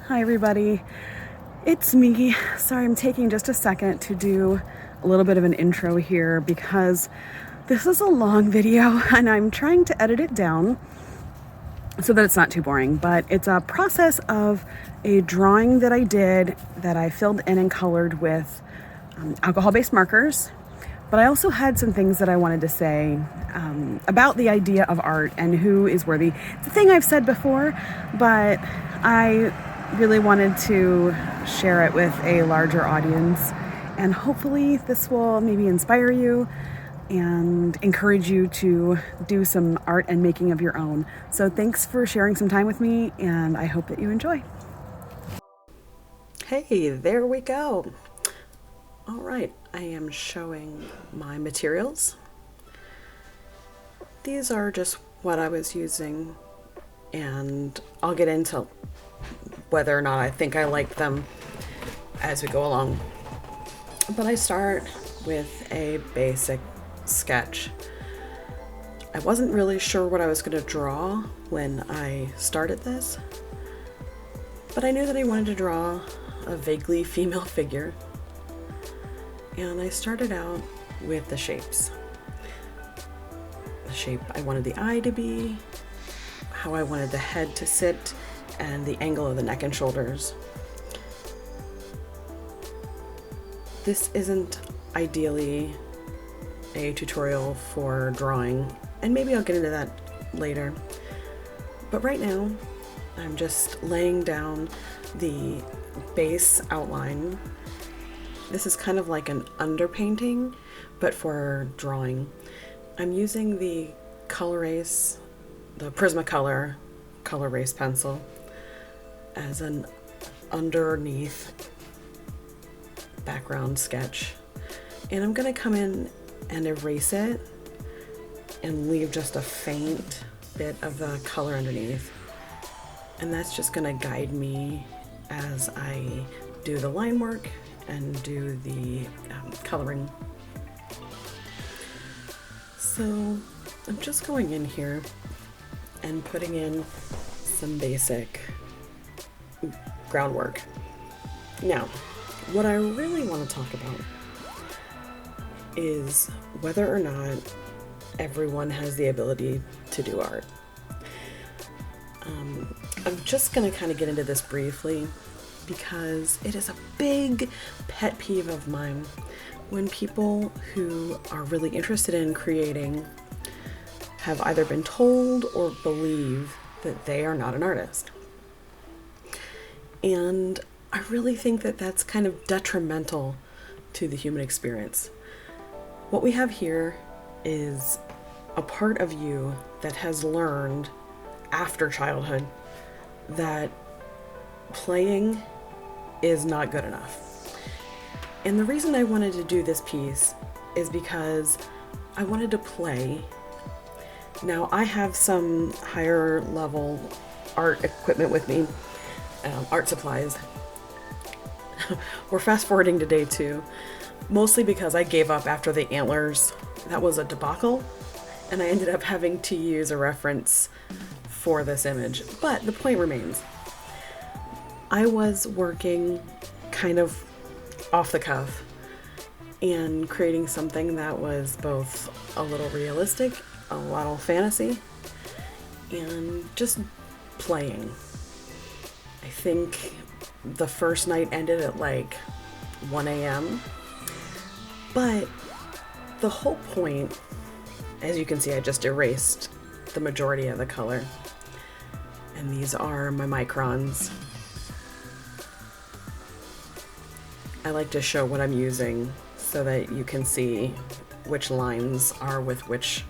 Hi everybody, it's me. Sorry, I'm taking just a second to do a little bit of an intro here because this is a long video and I'm trying to edit it down so that it's not too boring, but it's a process of a drawing that I did that I filled in and colored with alcohol-based markers. But I also had some things that I wanted to say about the idea of art and who is worthy. It's a thing I've said before, but I really wanted to share it with a larger audience, and hopefully this will maybe inspire you and encourage you to do some art and making of your own. So thanks for sharing some time with me, and I hope that you enjoy. Hey, there we go. All right, I am showing my materials. These are just what I was using, and I'll get into whether or not I think I like them as we go along. But I start with a basic sketch. I wasn't really sure what I was going to draw when I started this, but I knew that I wanted to draw a vaguely female figure, and I started out with the shapes. The shape I wanted the eye to be, how I wanted the head to sit, and the angle of the neck and shoulders. This isn't ideally a tutorial for drawing, and maybe I'll get into that later. But right now, I'm just laying down the base outline. This is kind of like an underpainting, but for drawing. I'm using the Col-Erase, the Prismacolor Col-Erase pencil as an underneath background sketch, and I'm gonna come in and erase it and leave just a faint bit of the color underneath, and that's just gonna guide me as I do the line work and do the coloring. So I'm just going in here and putting in some basic groundwork. Now, what I really want to talk about is whether or not everyone has the ability to do art. I'm just going to kind of get into this briefly because it is a big pet peeve of mine when people who are really interested in creating have either been told or believe that they are not an artist. And I really think that that's kind of detrimental to the human experience. What we have here is a part of you that has learned after childhood that playing is not good enough. And the reason I wanted to do this piece is because I wanted to play. Now, I have some higher level art equipment with me, art supplies. We're fast forwarding to day 2, mostly because I gave up after the antlers. That was a debacle, and I ended up having to use a reference for this image. But the point remains. I was working kind of off the cuff and creating something that was both a little realistic, a little fantasy, and just playing. I think the first night ended at like 1 a.m. But the whole point, as you can see, I just erased the majority of the color. And these are my microns. I like to show what I'm using so that you can see which lines are with which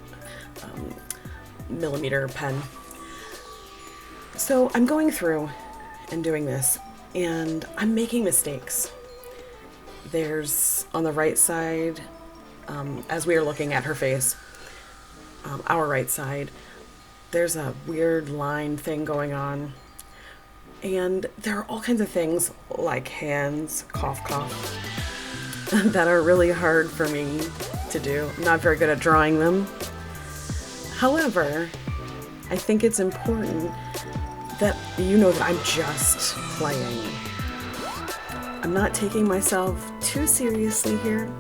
millimeter pen. So I'm going through and doing this, and I'm making mistakes. There's on the right side, as we are looking at her face, our right side, there's a weird line thing going on. And there are all kinds of things like hands, cough, cough. that are really hard for me to do. I'm not very good at drawing them. However, I think it's important that you know that I'm just playing. I'm not taking myself too seriously here.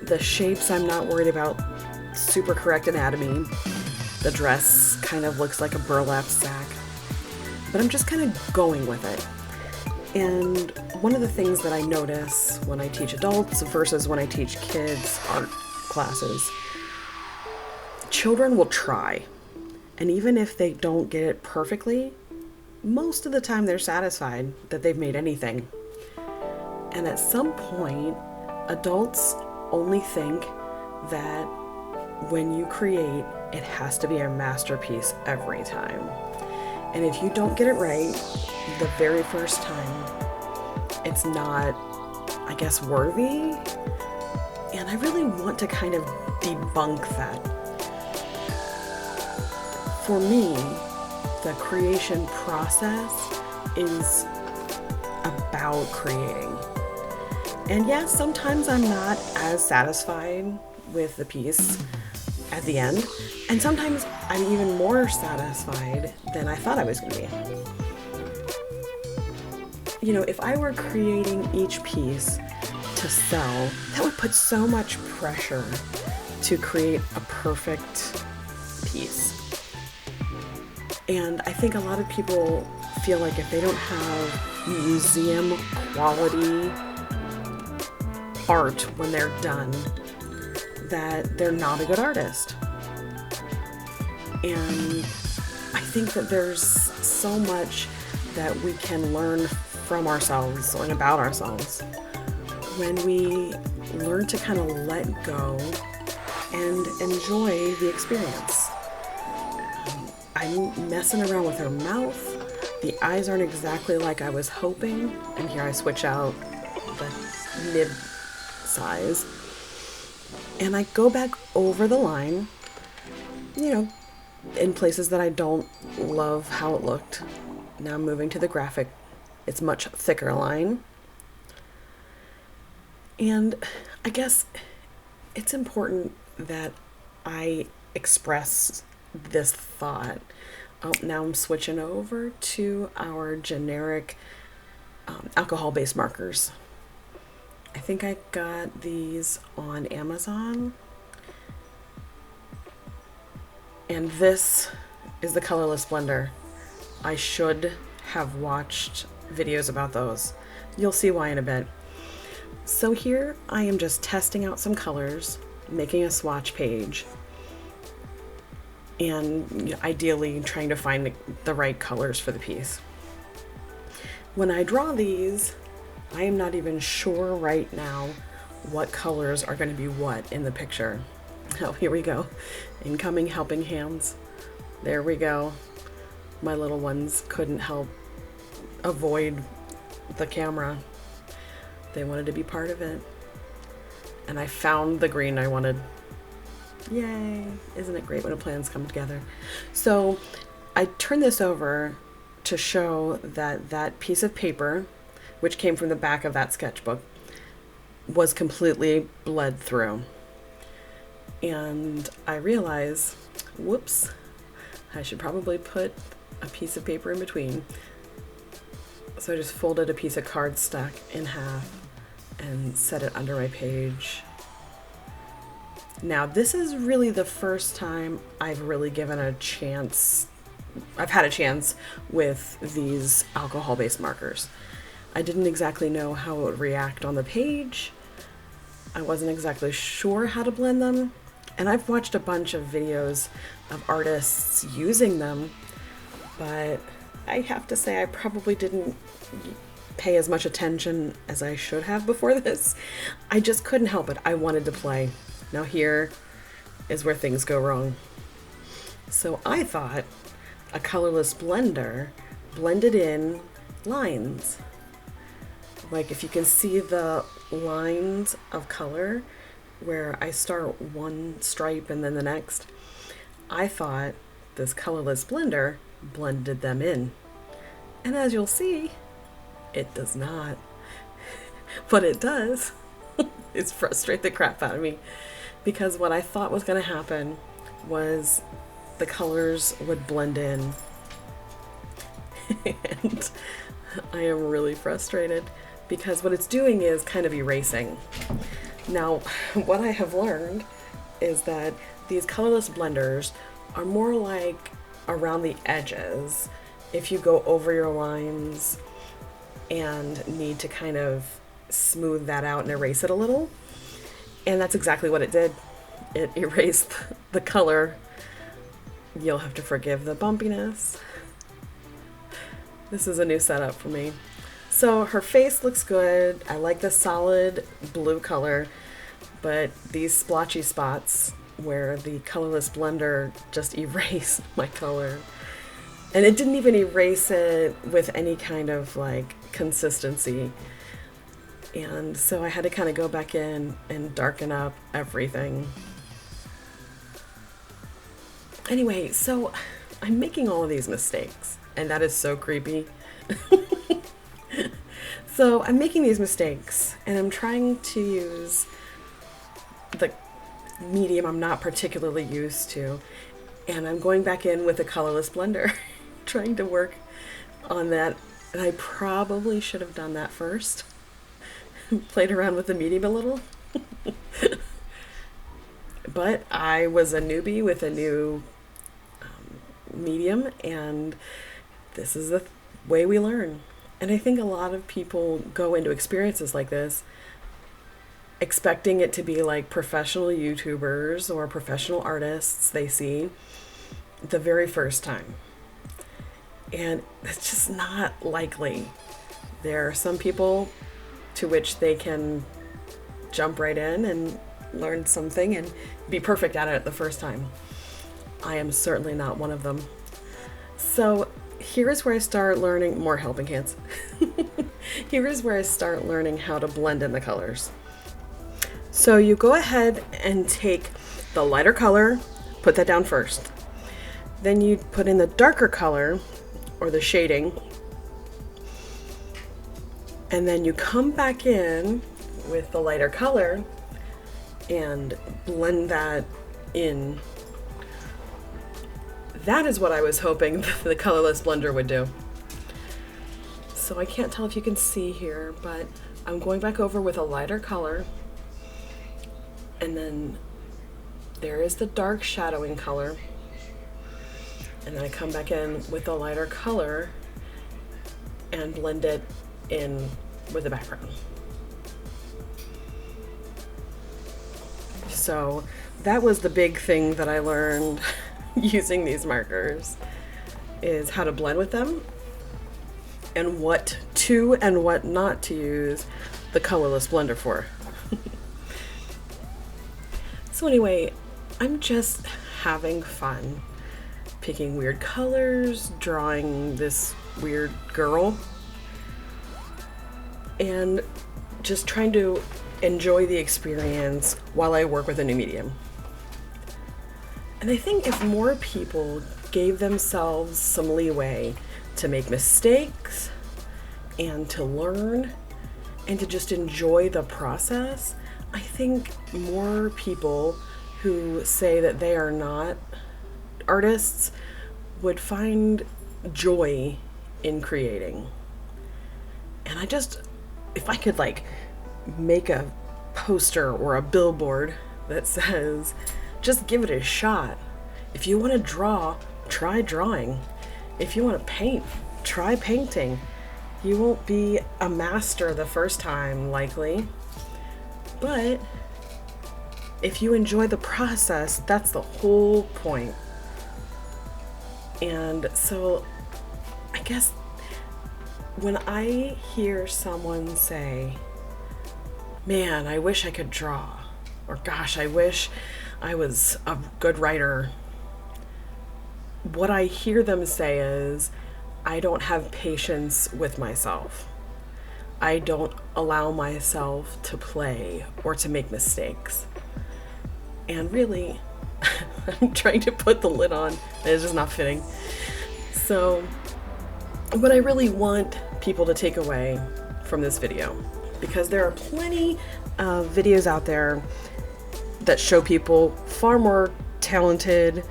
The shapes, I'm not worried about super correct anatomy. The dress kind of looks like a burlap sack. But I'm just kind of going with it. And one of the things that I notice when I teach adults versus when I teach kids art classes, children will try. And even if they don't get it perfectly, most of the time they're satisfied that they've made anything. And at some point, adults only think that when you create, it has to be a masterpiece every time. And if you don't get it right the very first time, it's not, I guess, worthy. And I really want to kind of debunk that. For me, the creation process is about creating. And yes, sometimes I'm not as satisfied with the piece at the end, and sometimes I'm even more satisfied than I thought I was going to be. You know, if I were creating each piece to sell, that would put so much pressure to create a perfect piece. And I think a lot of people feel like if they don't have museum quality art when they're done, that they're not a good artist. And I think that there's so much that we can learn from ourselves and about ourselves when we learn to kind of let go and enjoy the experience. I'm messing around with her mouth. The eyes aren't exactly like I was hoping. And here I switch out the nib size. And I go back over the line, you know, in places that I don't love how it looked. Now I'm moving to the graphic. It's much thicker line. And I guess it's important that I express this thought. Oh, now I'm switching over to our generic alcohol-based markers. I think I got these on Amazon. And this is the colorless blender. I should have watched videos about those. You'll see why in a bit. So here I am just testing out some colors, making a swatch page, and ideally trying to find the right colors for the piece. When I draw these, I am not even sure right now what colors are going to be what in the picture. Oh, here we go. Incoming helping hands. There we go. My little ones couldn't help avoid the camera. They wanted to be part of it. And I found the green I wanted. Yay! Isn't it great when plans come together? So I turned this over to show that that piece of paper, which came from the back of that sketchbook, was completely bled through. And I realized, whoops, I should probably put a piece of paper in between. So I just folded a piece of cardstock in half and set it under my page. Now, this is really the first time I've really given a chance. I've had a chance with these alcohol-based markers. I didn't exactly know how it would react on the page. I wasn't exactly sure how to blend them. And I've watched a bunch of videos of artists using them, but I have to say I probably didn't pay as much attention as I should have before this. I just couldn't help it. I wanted to play. Now here is where things go wrong. So I thought a colorless blender blended in lines. Like if you can see the lines of color where I start one stripe and then the next, I thought this colorless blender blended them in. And as you'll see, it does not. But it does. is frustrate the crap out of me, because what I thought was going to happen was the colors would blend in. And I am really frustrated because what it's doing is kind of erasing. Now, what I have learned is that these colorless blenders are more like around the edges if you go over your lines and need to kind of smooth that out and erase it a little. And that's exactly what it did. It erased the color. You'll have to forgive the bumpiness. This is a new setup for me. So her face looks good. I like the solid blue color, but these splotchy spots where the colorless blender just erased my color. And it didn't even erase it with any kind of like consistency. And so I had to kind of go back in and darken up everything. Anyway, so I'm making all of these mistakes, and that is so creepy. So I'm making these mistakes, and I'm trying to use the medium I'm not particularly used to, and I'm going back in with a colorless blender, trying to work on that. And I probably should have done that first. Played around with the medium a little. But I was a newbie with a new medium, and this is the way we learn. And I think a lot of people go into experiences like this expecting it to be like professional YouTubers or professional artists they see the very first time. And it's just not likely. There are some people to which they can jump right in and learn something and be perfect at it the first time. I am certainly not one of them. So here is where I start learning more helping hands. Here is where I start learning how to blend in the colors. So you go ahead and take the lighter color, put that down first. Then you put in the darker color or the shading. And then you come back in with the lighter color and blend that in. That is what I was hoping the colorless blender would do. So I can't tell if you can see here, but I'm going back over with a lighter color. And then there is the dark shadowing color. And then I come back in with a lighter color and blend it in with the background. So that was the big thing that I learned using these markers, is how to blend with them and what to and what not to use the colorless blender for. So anyway, I'm just having fun picking weird colors, drawing this weird girl, and just trying to enjoy the experience while I work with a new medium. And I think if more people gave themselves some leeway to make mistakes and to learn and to just enjoy the process, I think more people who say that they are not artists would find joy in creating. And I just, if I could like make a poster or a billboard that says, just give it a shot. If you want to draw, try drawing. If you want to paint, try painting. You won't be a master the first time, likely. But if you enjoy the process, that's the whole point. And so I guess when I hear someone say, man, I wish I could draw, or gosh, I wish I was a good writer, what I hear them say is, I don't have patience with myself. I don't allow myself to play or to make mistakes. And really, I'm trying to put the lid on, and it's just not fitting. So, what I really want people to take away from this video, because there are plenty videos out there that show people far more talented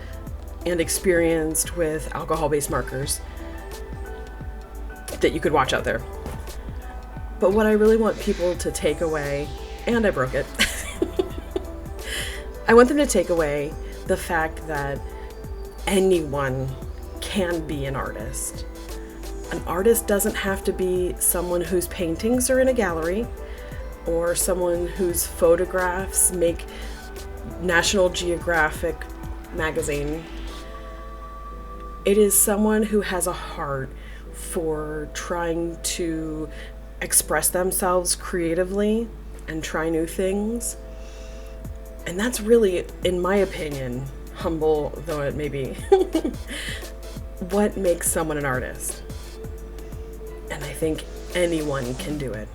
and experienced with alcohol-based markers that you could watch out there. But what I really want people to take away, and I broke it, I want them to take away the fact that anyone can be an artist. An artist doesn't have to be someone whose paintings are in a gallery or someone whose photographs make National Geographic magazine. It is someone who has a heart for trying to express themselves creatively and try new things. And that's really, in my opinion, humble though it may be, what makes someone an artist. And I think anyone can do it.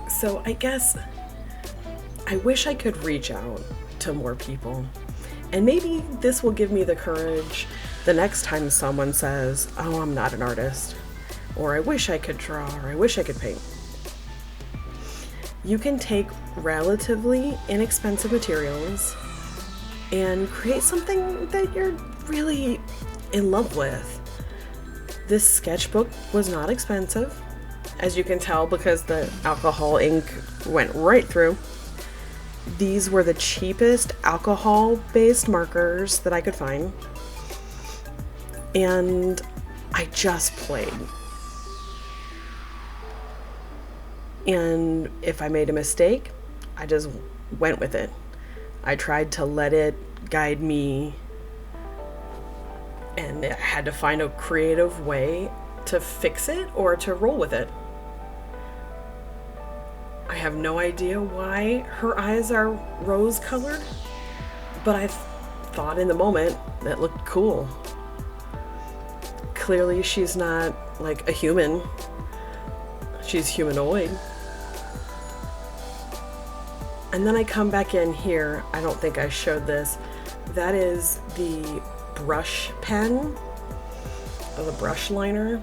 So I guess I wish I could reach out to more people. And maybe this will give me the courage the next time someone says, "Oh, I'm not an artist," or "I wish I could draw," or "I wish I could paint." You can take relatively inexpensive materials and create something that you're really in love with. This sketchbook was not expensive, as you can tell because the alcohol ink went right through. These were the cheapest alcohol-based markers that I could find. And I just played. And if I made a mistake, I just went with it. I tried to let it guide me, and I had to find a creative way to fix it or to roll with it. I have no idea why her eyes are rose colored, but I thought in the moment that looked cool. Clearly she's not like a human. She's humanoid. And then I come back in here, I don't think I showed this. That is the brush pen, or the brush liner.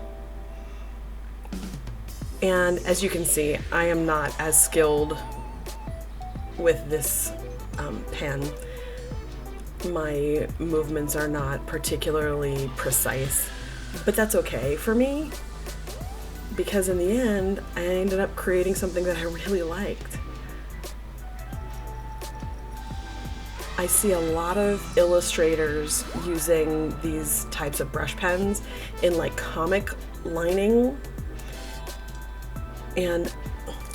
And as you can see, I am not as skilled with this pen. My movements are not particularly precise, but that's okay for me, because in the end, I ended up creating something that I really liked. I see a lot of illustrators using these types of brush pens in like comic lining. And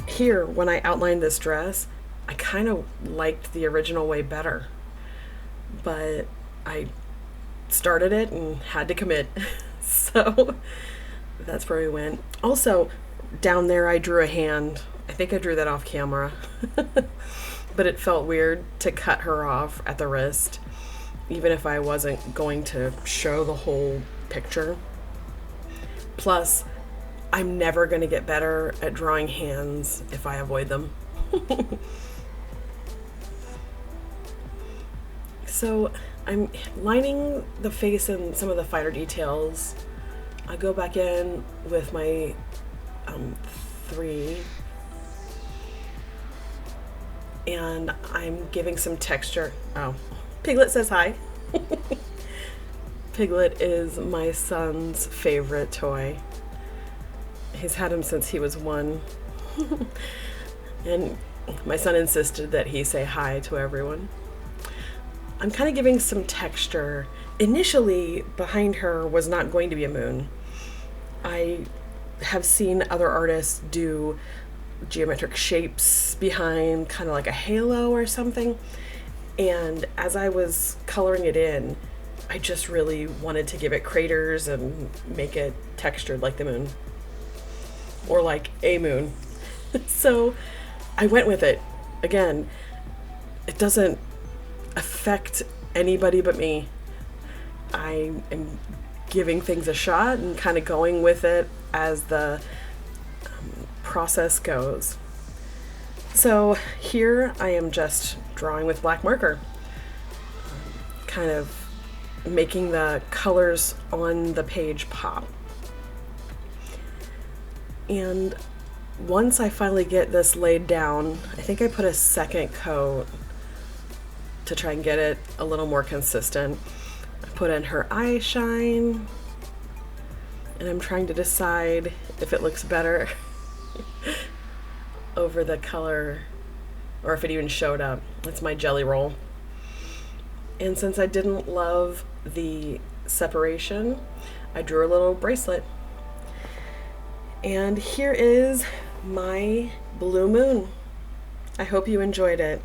here, when I outlined this dress, I kind of liked the original way better. But I started it and had to commit. So that's where we went. Also, down there I drew a hand. I think I drew that off camera. But it felt weird to cut her off at the wrist, even if I wasn't going to show the whole picture. Plus, I'm never going to get better at drawing hands if I avoid them. So I'm lining the face and some of the finer details. I go back in with my 3, and I'm giving some texture. Oh, Piglet says hi. Piglet is my son's favorite toy. He's had him since he was 1. And my son insisted that he say hi to everyone. I'm kind of giving some texture. Initially, behind her was not going to be a moon. I have seen other artists do geometric shapes behind, kind of like a halo or something. And as I was coloring it in, I just really wanted to give it craters and make it textured like the moon. Or like a moon. So I went with it. Again, it doesn't affect anybody but me. I am giving things a shot and kind of going with it as the process goes. So here I am just drawing with black marker, kind of making the colors on the page pop. And once I finally get this laid down, I think I put a second coat to try and get it a little more consistent. I put in her eye shine, and I'm trying to decide if it looks better over the color or if it even showed up. It's my Jelly Roll. And since I didn't love the separation, I drew a little bracelet. And here is my Blue Moon. I hope you enjoyed it.